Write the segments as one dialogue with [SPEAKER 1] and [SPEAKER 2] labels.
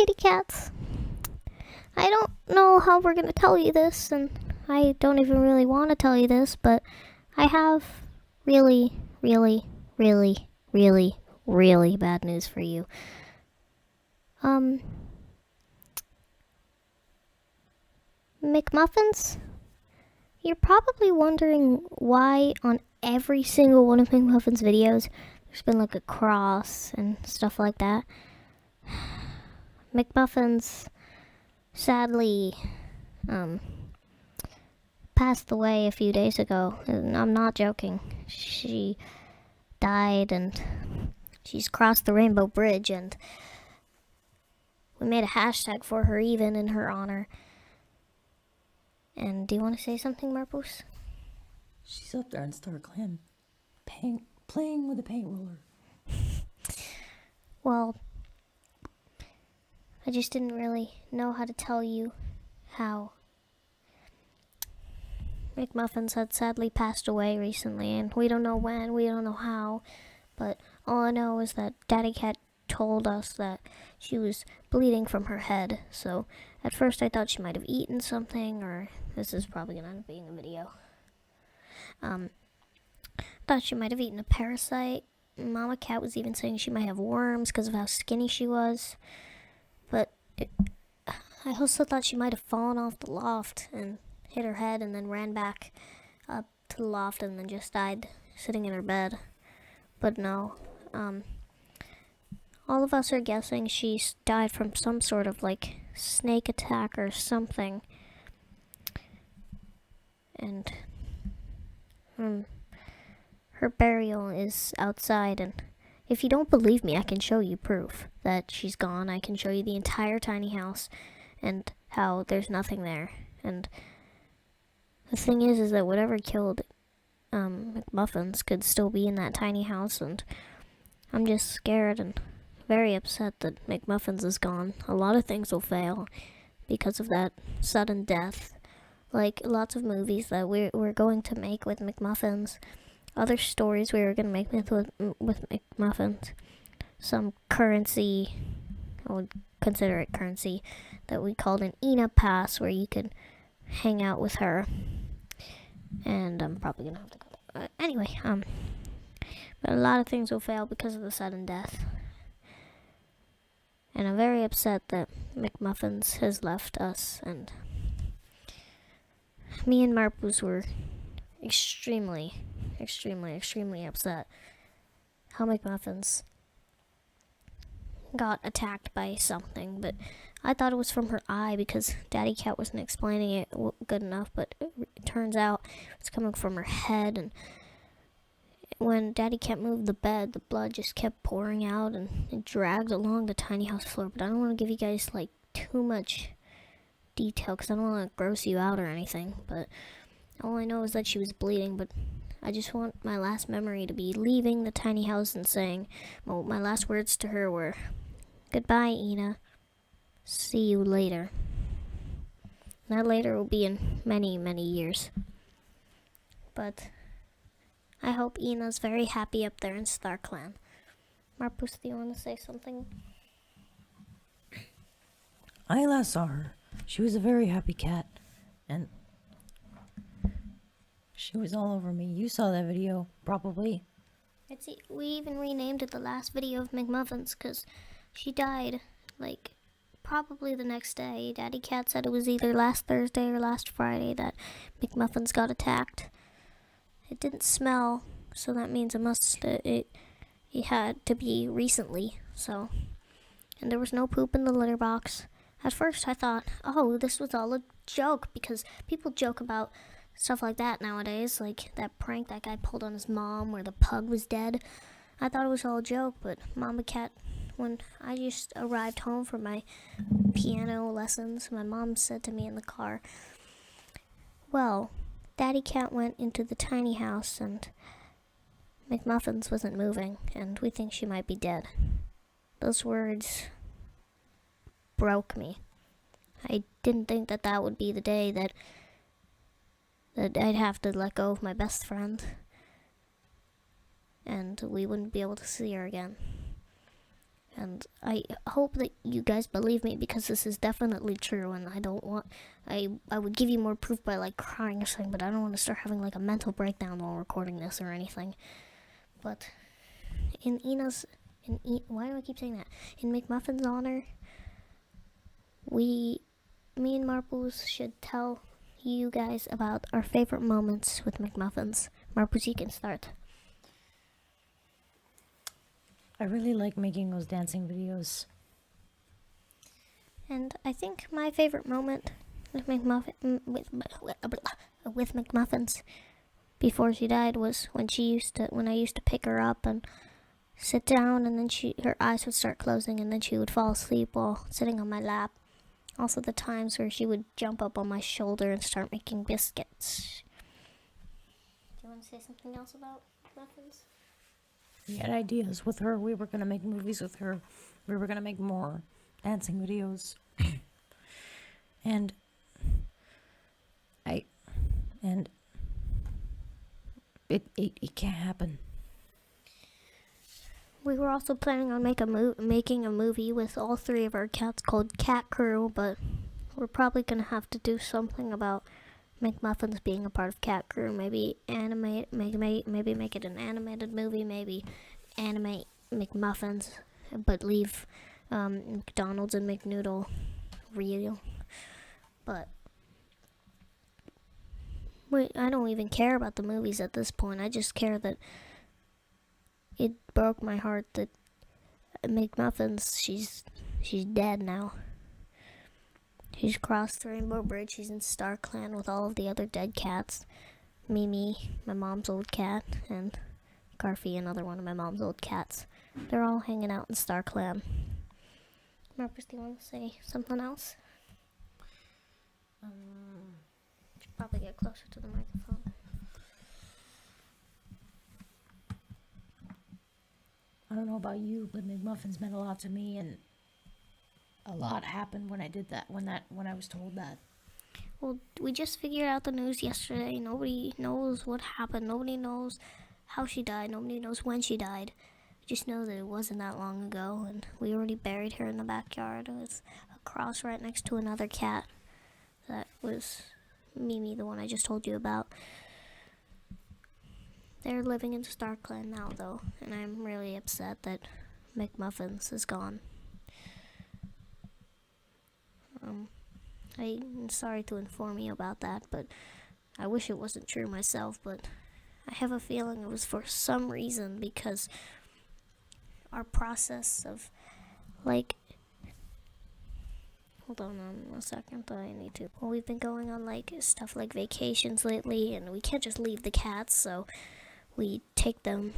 [SPEAKER 1] kitty cats. I don't know how we're gonna tell you this, and I don't even really want to tell you this, but I have really, really, really, really, really bad news for you. McMuffins? You're probably wondering why on every single one of McMuffins' videos there's been like a cross and stuff like that. McMuffins sadly passed away a few days ago. And I'm not joking. She died and she's crossed the Rainbow Bridge, and we made a hashtag for her even in her honor. And do you want to say something, Marpus?
[SPEAKER 2] She's up there in Star Clan playing with a paint roller.
[SPEAKER 1] Well, I just didn't really know how to tell you how McMuffins had sadly passed away recently, and we don't know when, we don't know how, but all I know is that Daddy Cat told us that she was bleeding from her head. So at first I thought she might have eaten something, or this is probably gonna end up being a video. Thought she might have eaten a parasite. Mama Cat was even saying she might have worms because of how skinny she was. But I also thought she might have fallen off the loft and hit her head and then ran back up to the loft and then just died sitting in her bed. But no, all of us are guessing she died from some sort of like snake attack or something. And her burial is outside, and if you don't believe me, I can show you proof that she's gone. I can show you the entire tiny house and how there's nothing there. And the thing is that whatever killed McMuffins could still be in that tiny house, and I'm just scared and very upset that McMuffins is gone. A lot of things will fail because of that sudden death. Like lots of movies that we're going to make with McMuffins. Other stories we were going to make with McMuffins. Some currency, I would consider it currency, that we called an Ina Pass, where you could hang out with her. And I'm probably going to have to go. Anyway, but a lot of things will fail because of the sudden death. And I'm very upset that McMuffins has left us, and me and Marpus were extremely upset how McMuffins got attacked by something, but I thought it was from her eye because Daddy Cat wasn't explaining it good enough, but it turns out it's coming from her head, and when Daddy Cat moved the bed, the blood just kept pouring out and it dragged along the tiny house floor. But I don't want to give you guys like too much detail because I don't want to gross you out or anything, but all I know is that she was bleeding. But I just want my last memory to be leaving the tiny house and saying, well, my last words to her were, goodbye, Ina, see you later. And that later will be in many years, but I hope Ina's very happy up there in Star Clan. Marpus, do you want to say something?
[SPEAKER 2] I last saw her. She was a very happy cat, and she was all over me. You saw that video, probably.
[SPEAKER 1] We even renamed it the last video of McMuffins because she died, like, probably the next day. Daddy Cat said it was either last Thursday or last Friday that McMuffins got attacked. It didn't smell, so that means it had to be recently. So, and there was no poop in the litter box. At first I thought, oh, this was all a joke, because people joke about stuff like that nowadays, like that prank that guy pulled on his mom where the pug was dead. I thought it was all a joke, but Mama Cat, when I just arrived home from my piano lessons, my mom said to me in the car, well, Daddy Cat went into the tiny house and McMuffins wasn't moving, and we think she might be dead. Those words broke me. I didn't think that would be the day that I'd have to let go of my best friend and we wouldn't be able to see her again. And I hope that you guys believe me, because this is definitely true, and I would give you more proof by like crying or something, but I don't want to start having like a mental breakdown while recording this or anything. But in why do I keep saying that? In McMuffin's honor, me and Marbles should tell you guys about our favorite moments with McMuffins. Marbles, you can start.
[SPEAKER 2] I really like making those dancing videos.
[SPEAKER 1] And I think my favorite moment with with McMuffins before she died was when I used to pick her up and sit down, and then her eyes would start closing, and then she would fall asleep while sitting on my lap. Also the times where she would jump up on my shoulder and start making biscuits. Do you want to say something else about McMuffins?
[SPEAKER 2] We had ideas with her. We were going to make movies with her. We were going to make more dancing videos. and it can't happen.
[SPEAKER 1] We were also planning on making a movie with all three of our cats called Cat Crew, but we're probably going to have to do something about McMuffins being a part of Cat Crew. Maybe maybe make it an animated movie, maybe animate McMuffins, but leave McDonald's and McNoodle real. But I don't even care about the movies at this point. I just care that it broke my heart that McMuffins, she's dead now. She's crossed the Rainbow Bridge. She's in StarClan with all of the other dead cats. Mimi, my mom's old cat, and Garfy, another one of my mom's old cats. They're all hanging out in StarClan. Marcus, do you want to say something else? Should probably get closer to the microphone.
[SPEAKER 2] I don't know about you, but McMuffins meant a lot to me, and a lot happened when I did that. When I was told that.
[SPEAKER 1] Well, we just figured out the news yesterday. Nobody knows what happened. Nobody knows how she died. Nobody knows when she died. We just know that it wasn't that long ago, and we already buried her in the backyard. It was a cross right next to another cat. That was Mimi, the one I just told you about. They're living in StarClan now, though, and I'm really upset that McMuffins is gone. I'm sorry to inform you about that, but I wish it wasn't true myself, but I have a feeling it was for some reason, because our process of, like, hold on a second, I need to. Well, we've been going on, like, stuff like vacations lately, and we can't just leave the cats, so we take them,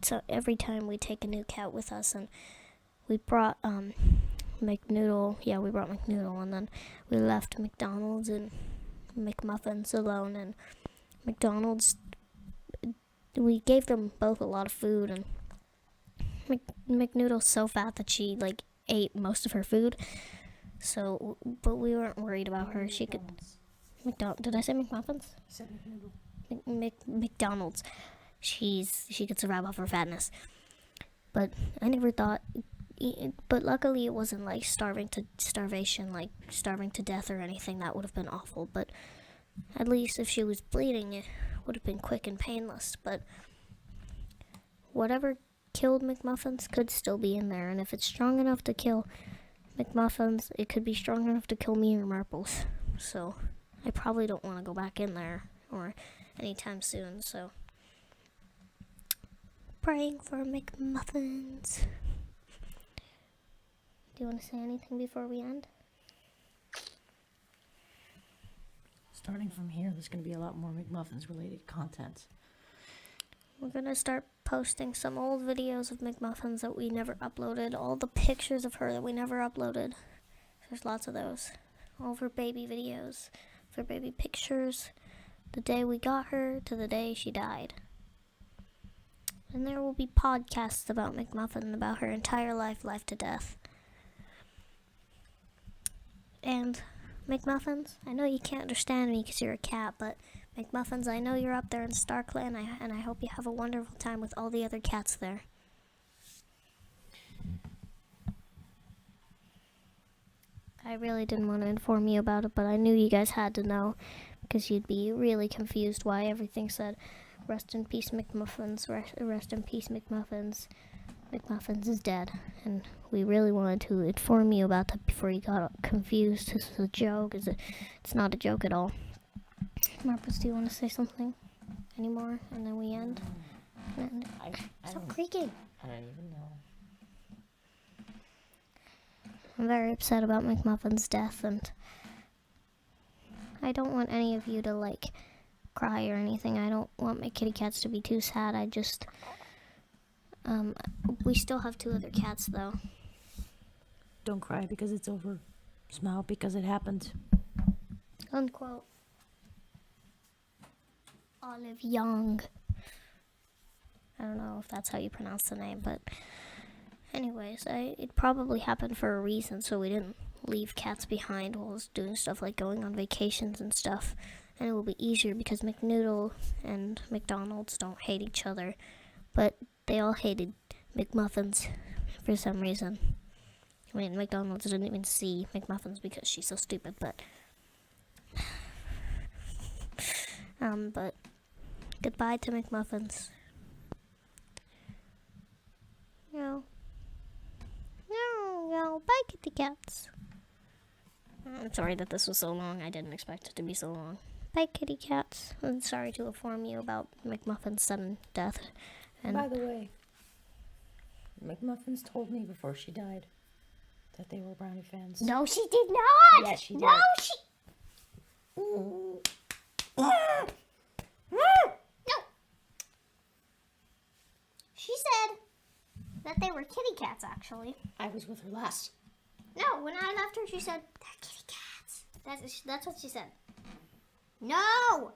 [SPEAKER 1] so every time we take a new cat with us, and we brought, McNoodle, we brought McNoodle, and then we left McDonald's and McMuffins alone, and McDonald's, we gave them both a lot of food, and McNoodle's so fat that she, like, ate most of her food, so, but we weren't worried about her. She could, did I say McMuffins?
[SPEAKER 2] I said McNoodle.
[SPEAKER 1] McDonald's, she could survive off her fatness, but I never thought, but luckily it wasn't like starvation, like starving to death or anything. That would have been awful, but at least if she was bleeding, it would have been quick and painless. But whatever killed McMuffins could still be in there, and if it's strong enough to kill McMuffins, it could be strong enough to kill me or Marples. So I probably don't want to go back in there or anytime soon, so praying for McMuffins. Do you want to say anything before we end?
[SPEAKER 2] Starting from here, there's going to be a lot more McMuffins related content.
[SPEAKER 1] We're going to start posting some old videos of McMuffins that we never uploaded, all the pictures of her that we never uploaded. There's lots of those. All of her baby videos, of her baby pictures, the day we got her to the day she died. And there will be podcasts about McMuffin, about her entire life to death. And McMuffins, I know you can't understand me because you're a cat, but McMuffins, I know you're up there in StarClan, and I hope you have a wonderful time with all the other cats there. I really didn't want to inform you about it, but I knew you guys had to know because you'd be really confused why everything said rest in peace McMuffins, rest in peace McMuffins. McMuffins is dead, and we really wanted to inform you about that before you got confused. This is a joke. It's not a joke at all. Marcus, do you want to say something anymore, and then we end? Stop creaking.
[SPEAKER 2] I don't even know.
[SPEAKER 1] I'm very upset about McMuffin's death, and I don't want any of you to, like, cry or anything. I don't want my kitty cats to be too sad. I just, we still have 2 other cats, though.
[SPEAKER 2] Don't cry because it's over. Smile because it happened.
[SPEAKER 1] Unquote. Olive Young. I don't know if that's how you pronounce the name, but anyways, it probably happened for a reason, so we didn't leave cats behind while I was doing stuff like going on vacations and stuff. And it will be easier because McNoodle and McDonald's don't hate each other, but they all hated McMuffins for some reason. I mean, McDonald's didn't even see McMuffins because she's so stupid, but but goodbye to McMuffins. No. Bye, kitty cats. I'm sorry that this was so long. I didn't expect it to be so long. Bye, kitty cats. I'm sorry to inform you about McMuffin's sudden death. And
[SPEAKER 2] by the way, McMuffins told me before she died that they were Brownie fans.
[SPEAKER 1] no, she did not.
[SPEAKER 2] Yes, she did.
[SPEAKER 1] No, she. No. She said that they were kitty cats, actually.
[SPEAKER 2] I was with her last.
[SPEAKER 1] No, when I left her, she said, they're kitty cats. That's what she said. No!